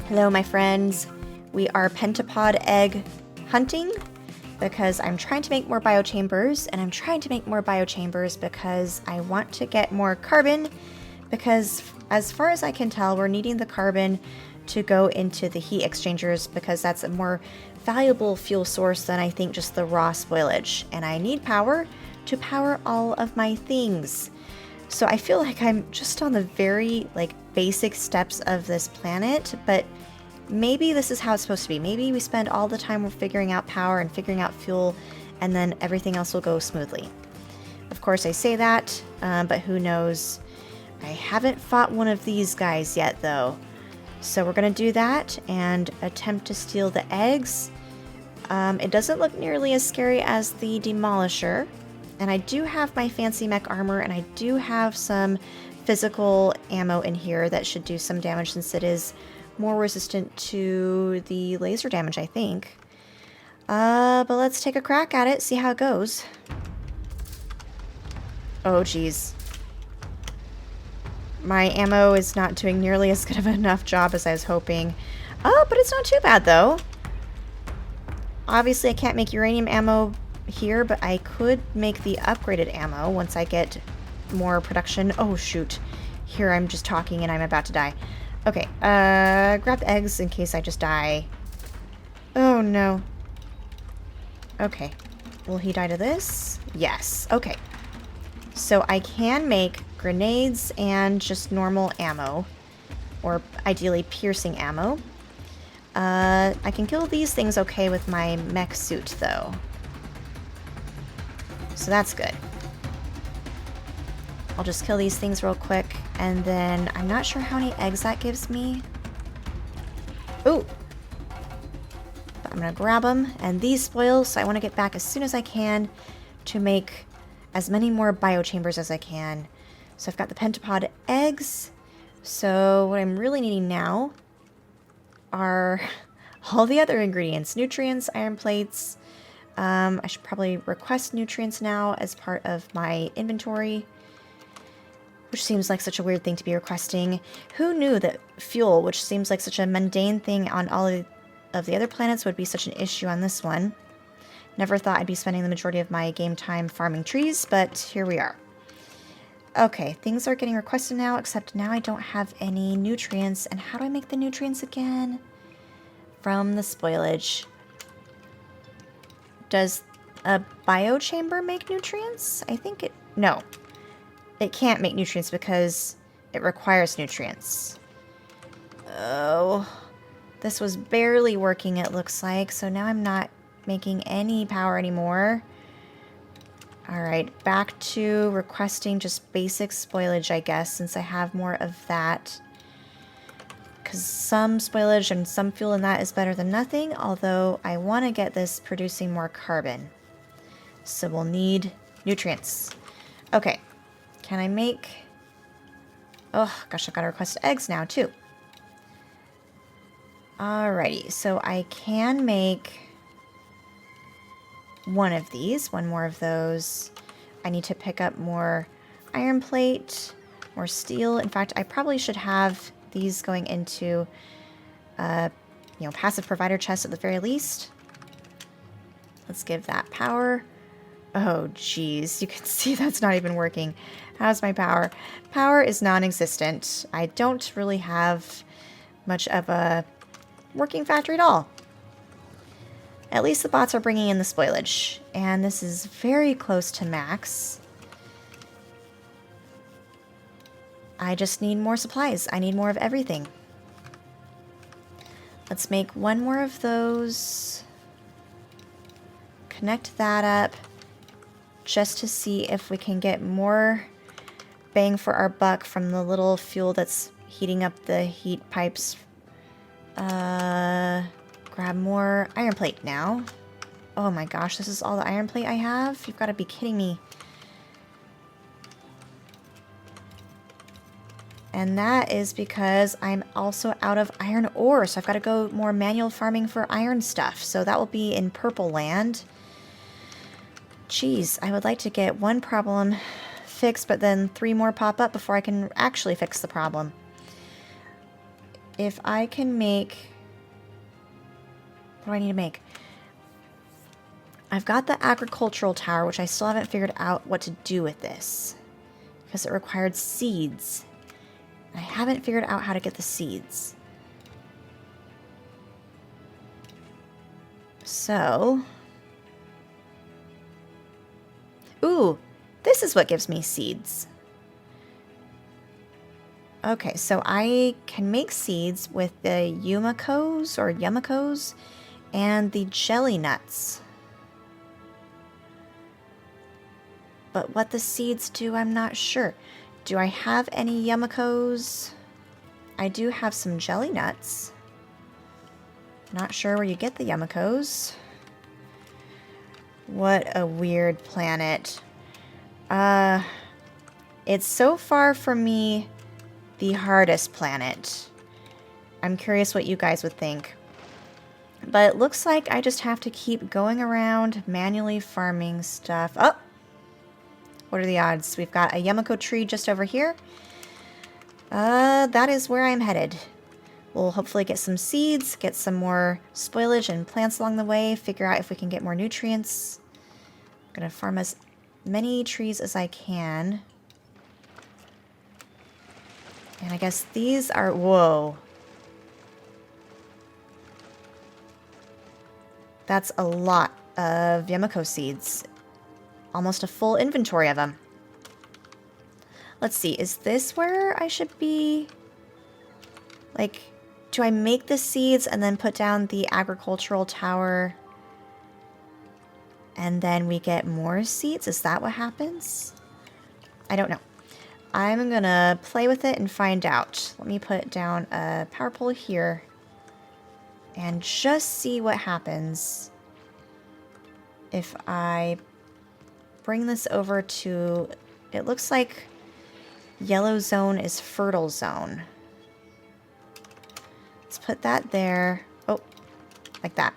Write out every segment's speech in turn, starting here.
Hello, my friends. We are pentapod egg hunting because I'm trying to make more biochambers, and I'm trying to make more biochambers because I want to get more carbon, because as far as I can tell, we're needing the carbon to go into the heat exchangers because that's a more valuable fuel source than I think just the raw spoilage. And I need power to power all of my things. So I feel like I'm just on the very basic steps of this planet, but maybe this is how it's supposed to be. Maybe we spend all the time figuring out power and figuring out fuel, and then everything else will go smoothly. Of course I say that, but who knows. I haven't fought one of these guys yet though. So we're gonna do that and attempt to steal the eggs. It doesn't look nearly as scary as the Demolisher. And I do have my fancy mech armor, and I do have some physical ammo in here that should do some damage since it is more resistant to the laser damage, I think. But let's take a crack at it, see how it goes. Oh, geez. My ammo is not doing nearly as good of enough job as I was hoping. Oh, but it's not too bad, though. Obviously, I can't make uranium ammo here, but I could make the upgraded ammo once I get more production. Oh shoot, here I'm just talking and I'm about to die. Okay, grab the eggs in case I just die. Oh no. Okay, will he die to this? Yes. Okay, so I can make grenades and just normal ammo, or ideally piercing ammo. I can kill these things okay with my mech suit though. So that's good. I'll just kill these things real quick, and then I'm not sure how many eggs that gives me. Ooh! But I'm gonna grab them, and these spoil, so I want to get back as soon as I can to make as many more biochambers as I can. So I've got the pentapod eggs. So what I'm really needing now are all the other ingredients. Nutrients, iron plates. I should probably request nutrients now as part of my inventory, which seems like such a weird thing to be requesting. Who knew that fuel, which seems like such a mundane thing on all of the other planets, would be such an issue on this one? Never thought I'd be spending the majority of my game time farming trees, but here we are. Okay, things are getting requested now, except now I don't have any nutrients. And how do I make the nutrients again? From the spoilage. Does a biochamber make nutrients? I think it... No. It can't make nutrients because it requires nutrients. Oh. This was barely working, it looks like. So now I'm not making any power anymore. Alright, back to requesting just basic spoilage, I guess, since I have more of that. Because some spoilage and some fuel in that is better than nothing, although I want to get this producing more carbon. So we'll need nutrients. Okay, can I make... Oh, gosh, I've got to request eggs now, too. Alrighty, so I can make one of these, one more of those. I need to pick up more iron plate, more steel. In fact, I probably should have these going into, passive provider chests at the very least. Let's give that power. Oh, geez. You can see that's not even working. How's my power? Power is non-existent. I don't really have much of a working factory at all. At least the bots are bringing in the spoilage. And this is very close to max. I just need more supplies. I need more of everything. Let's make one more of those. Connect that up just to see if we can get more bang for our buck from the little fuel that's heating up the heat pipes. Grab more iron plate now. Oh my gosh, this is all the iron plate I have? You've got to be kidding me. And that is because I'm also out of iron ore, so I've got to go more manual farming for iron stuff. So that will be in Purple Land. Jeez, I would like to get one problem fixed, but then 3 more pop up before I can actually fix the problem. if I can make... What do I need to make? I've got the agricultural tower, which I still haven't figured out what to do with this. Because it required seeds. I haven't figured out how to get the seeds. So... Ooh, this is what gives me seeds. Okay, so I can make seeds with the Yumakos or Yamakos and the jelly nuts. But what the seeds do, I'm not sure. Do I have any Yamakos? I do have some jelly nuts. Not sure where you get the Yamakos. What a weird planet. It's so far from me the hardest planet. I'm curious what you guys would think. But it looks like I just have to keep going around manually farming stuff. Oh! What are the odds? We've got a Yamako tree just over here. That is where I'm headed. We'll hopefully get some seeds, get some more spoilage and plants along the way, figure out if we can get more nutrients. I'm gonna farm as many trees as I can. And I guess these are... Whoa. That's a lot of Yamako seeds. Almost a full inventory of them. Let's see, is this where I should be? Like, do I make the seeds and then put down the agricultural tower and then we get more seeds? Is that what happens? I don't know. I'm gonna play with it and find out. Let me put down a power pole here and just see what happens if I bring this over to... It looks like yellow zone is fertile zone. Let's put that there. Oh, like that.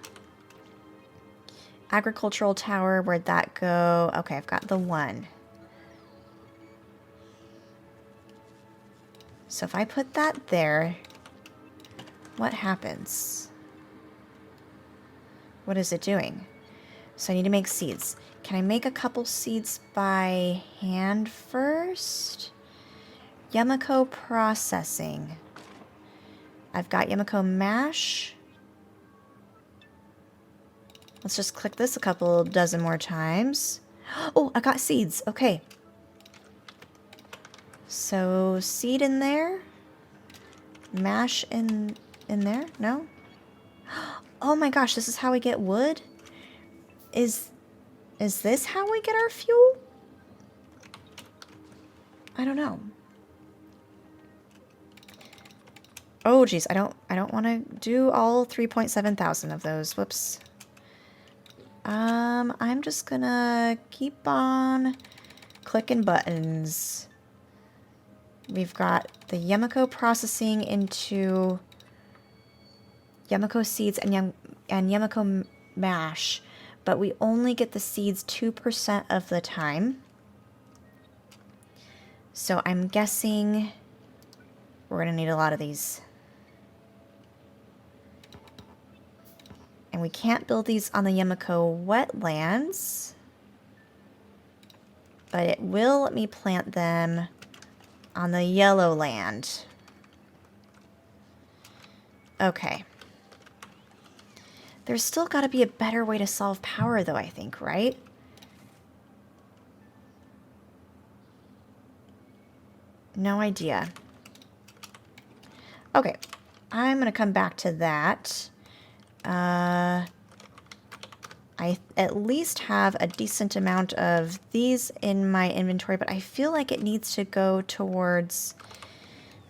Agricultural tower, where'd that go? Okay, I've got the one. So if I put that there, what happens? What is it doing? So I need to make seeds. Can I make a couple seeds by hand first? Yamako processing. I've got Yamako mash. Let's just click this a couple dozen more times. Oh, I got seeds. Okay. So seed in there. Mash in there. No? Oh my gosh, this is how we get wood? Is this how we get our fuel? I don't know. Oh geez, I don't want to do all 3.7 thousand of those. Whoops. I'm just gonna keep on clicking buttons. We've got the Yamako processing into Yamako seeds and Yamako mash, but we only get the seeds 2% of the time. So I'm guessing we're gonna need a lot of these. And we can't build these on the Yamako wetlands, but it will let me plant them on the yellow land. Okay. There's still got to be a better way to solve power, though, I think, right? No idea. Okay. I'm going to come back to that. I at least have a decent amount of these in my inventory, but I feel like it needs to go towards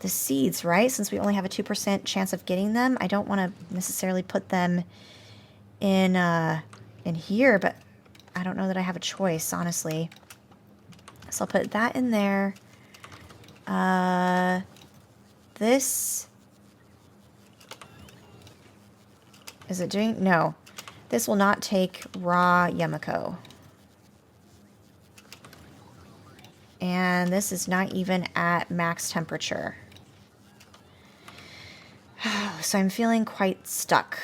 the seeds, right? Since we only have a 2% chance of getting them, I don't want to necessarily put them in here, but I don't know that I have a choice, honestly. So I'll put that in there. This... Is it doing... No. This will not take raw Yamako. And this is not even at max temperature. so I'm feeling quite stuck.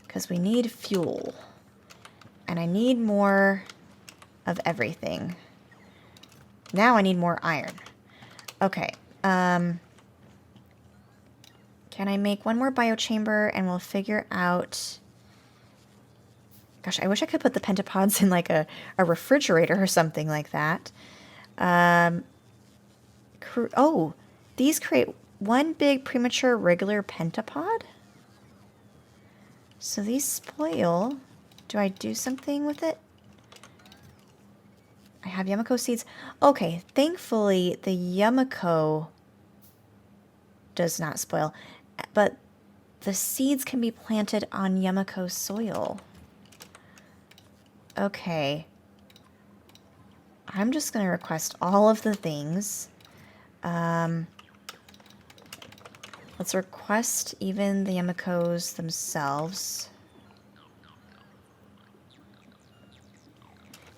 Because we need fuel. And I need more of everything. Now I need more iron. Okay. Can I make one more biochamber and we'll figure out... Gosh, I wish I could put the pentapods in like a refrigerator or something like that. Oh, these create one big premature regular pentapod? So these spoil. Do I do something with it? I have Yumiko seeds. Okay, thankfully the Yumiko does not spoil. But the seeds can be planted on Yumiko soil. Okay. I'm just going to request all of the things. Let's request even the Yumikos themselves.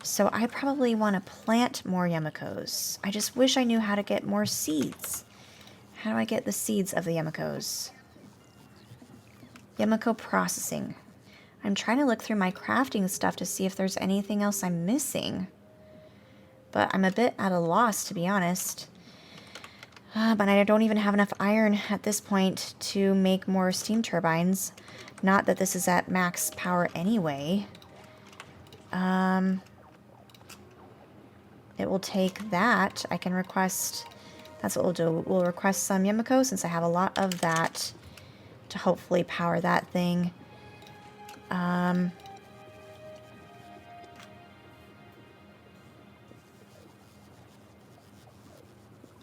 So I probably want to plant more Yumikos. I just wish I knew how to get more seeds. How do I get the seeds of the Yumikos? Yumiko processing. I'm trying to look through my crafting stuff to see if there's anything else I'm missing. But I'm a bit at a loss, to be honest. But I don't even have enough iron at this point to make more steam turbines. Not that this is at max power anyway. It will take that. I can request... That's what we'll do. We'll request some Yumiko since I have a lot of that to hopefully power that thing.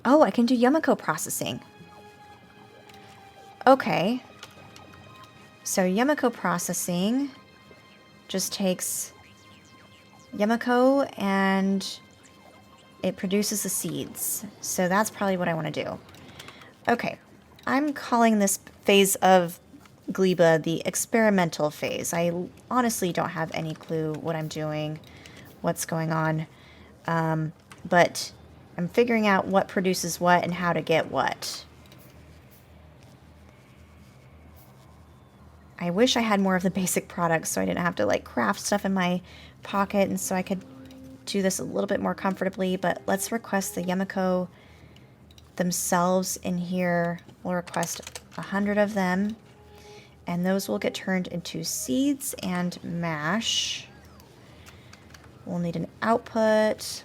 Oh, I can do Yumiko processing. Okay. So Yumiko processing just takes Yumiko and it produces the seeds. So that's probably what I want to do. Okay. I'm calling this phase of Gleba the experimental phase. I honestly don't have any clue what I'm doing, what's going on. But I'm figuring out what produces what and how to get what. I wish I had more of the basic products so I didn't have to like craft stuff in my pocket and so I could do this a little bit more comfortably, but let's request the Yumiko themselves in here. We'll request 100 of them and those will get turned into seeds and mash. We'll need an output.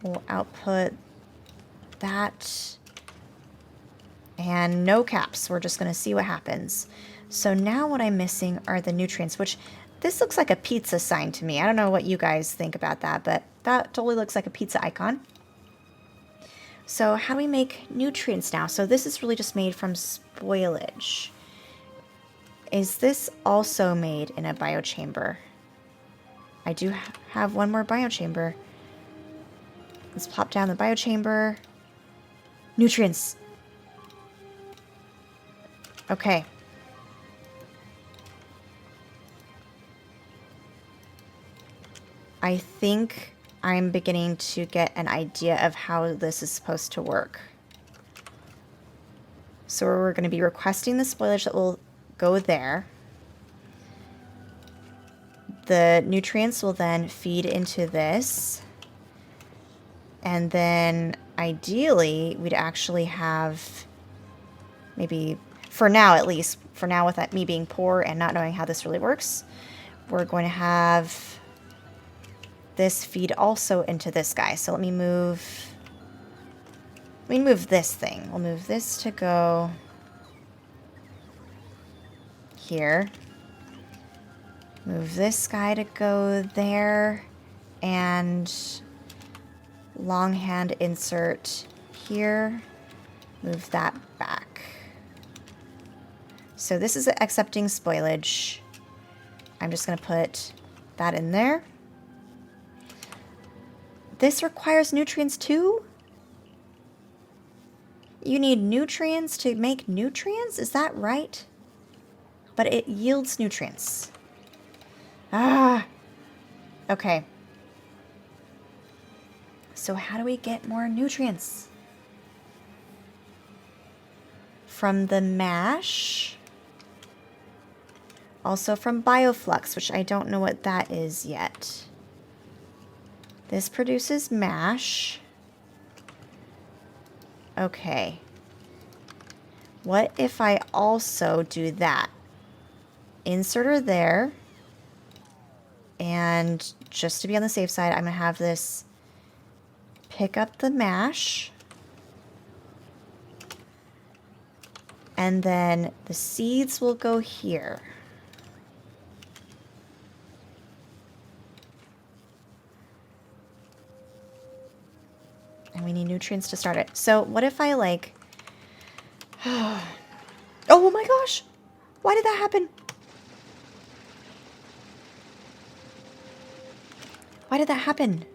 We'll output that. And no caps. We're just going to see what happens. So now what I'm missing are the nutrients, which this looks like a pizza sign to me. I don't know what you guys think about that, but that totally looks like a pizza icon. So how do we make nutrients now? So this is really just made from spoilage. Is this also made in a biochamber? I do have one more biochamber. Let's plop down the biochamber. Nutrients. Okay. I think I'm beginning to get an idea of how this is supposed to work. So we're going to be requesting the spoilage that will go there. The nutrients will then feed into this. And then ideally, we'd actually have maybe, for now at least, for now with that, me being poor and not knowing how this really works, we're going to have this feed also into this guy. So let me move this thing. We'll move this to go here. Move this guy to go there. And longhand insert here. Move that back. So this is accepting spoilage. I'm just going to put that in there. This requires nutrients too? You need nutrients to make nutrients? Is that right? But it yields nutrients. Ah! Okay. So how do we get more nutrients? From the mash. Also from bioflux, which I don't know what that is yet. This produces mash. Okay. What if I also do that? Insert her there. And just to be on the safe side, I'm going to have this pick up the mash. And then the seeds will go here. And we need nutrients to start it. So what if I like... Oh my gosh! Why did that happen? Why did that happen?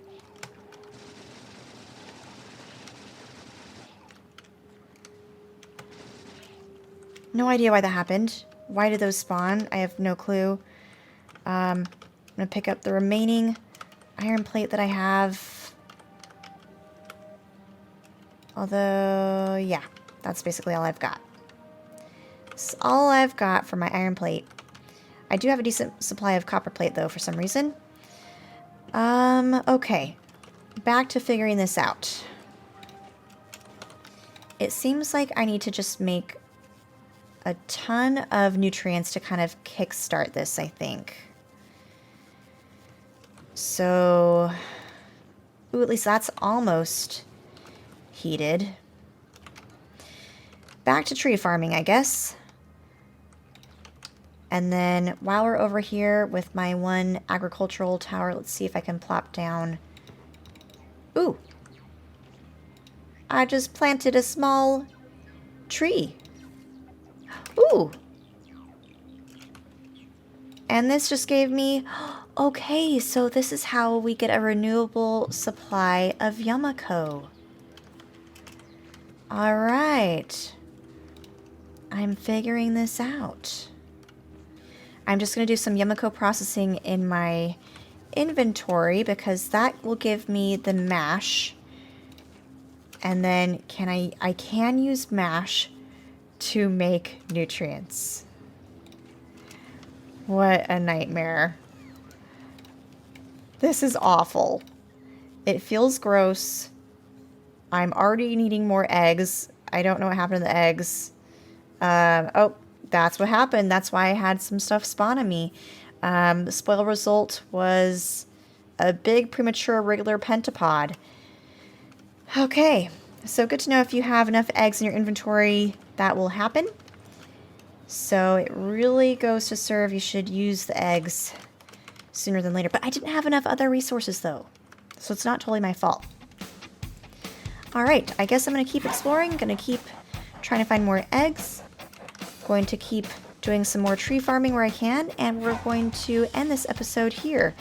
No idea why that happened. Why did those spawn? I have no clue. I'm going to pick up the remaining iron plate that I have. Although, yeah, that's basically all I've got. That's all I've got for my iron plate. I do have a decent supply of copper plate, though, for some reason. Okay. Back to figuring this out. It seems like I need to just make a ton of nutrients to kind of kickstart this, I think. So, ooh, at least that's almost heated. Back to tree farming, I guess. And then while we're over here with my one agricultural tower, let's see if I can plop down. Ooh. I just planted a small tree. Ooh. And this just gave me... Okay, so this is how we get a renewable supply of Yumiko. Alright. I'm figuring this out. I'm just going to do some Yumiko processing in my inventory because that will give me the mash. And then I can use mash to make nutrients. What a nightmare. This is awful. It feels gross. I'm already needing more eggs. I don't know what happened to the eggs. Oh, that's what happened. That's why I had some stuff spawn on me. The spoil result was a big premature regular pentapod. Okay, so good to know if you have enough eggs in your inventory, that will happen. So it really goes to serve. You should use the eggs sooner than later. But I didn't have enough other resources though, so it's not totally my fault. Alright, I guess I'm going to keep exploring. Going to keep trying to find more eggs. Going to keep doing some more tree farming where I can. And we're going to end this episode here.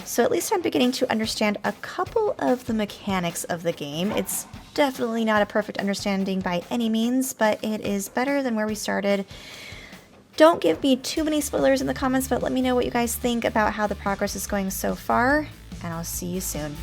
So at least I'm beginning to understand a couple of the mechanics of the game. It's definitely not a perfect understanding by any means, but it is better than where we started. Don't give me too many spoilers in the comments, but let me know what you guys think about how the progress is going so far. And I'll see you soon.